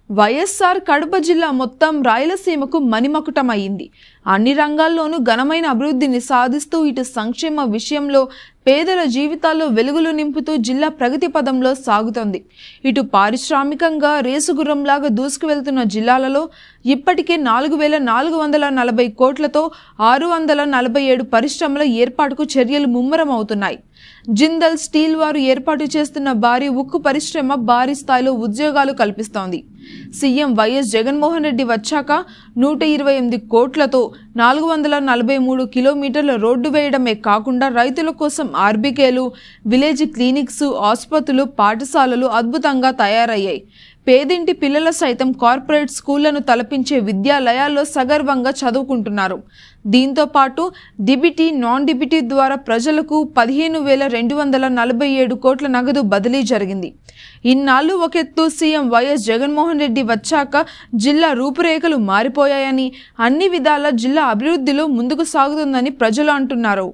వైఎస్ఆర్ కడప జిల్లా మొత్తం రాయలసీమకు మణిమకుటమైంది. అన్ని రంగాల్లోనూ ఘనమైన అభివృద్ధిని సాధిస్తూ ఇటు సంక్షేమ విషయంలో పేదల జీవితాల్లో వెలుగులు నింపుతూ జిల్లా ప్రగతి పదంలో సాగుతోంది. ఇటు పారిశ్రామికంగా రేసుగుర్రంలాగా దూసుకువెళ్తున్న జిల్లాలలో ఇప్పటికే 4,440 కోట్లతో 647 పరిశ్రమల ఏర్పాటుకు చర్యలు ముమ్మరమవుతున్నాయి. జిందల్ స్టీల్ వారు ఏర్పాటు చేస్తున్న భారీ ఉక్కు పరిశ్రమ భారీ స్థాయిలో ఉద్యోగాలు కల్పిస్తోంది. సీఎం వైఎస్ జగన్మోహన్ రెడ్డి వచ్చాక 128 కోట్లతో 443 కిలోమీటర్ల రోడ్డు వేయడమే కాకుండా రైతుల కోసం ఆర్బీకేలు, విలేజ్ క్లినిక్స్, ఆసుపత్రులు, పాఠశాలలు అద్భుతంగా తయారయ్యాయి. పేదింటి పిల్లల సైతం కార్పొరేట్ స్కూళ్లను తలపించే విద్యాలయాల్లో సగర్వంగా చదువుకుంటున్నారు. దీంతో పాటు డిబిటీ, నాన్ డిబిటీ ద్వారా ప్రజలకు 15,247 కోట్ల నగదు బదిలీ జరిగింది. ఇన్నాళ్లు ఒకెత్తు సీఎం వైఎస్ జగన్మోహన్ రెడ్డి వచ్చాక జిల్లా రూపురేఖలు మారిపోయాయని, అన్ని విధాల జిల్లా అభివృద్ధిలో ముందుకు సాగుతుందని ప్రజలు అంటున్నారు.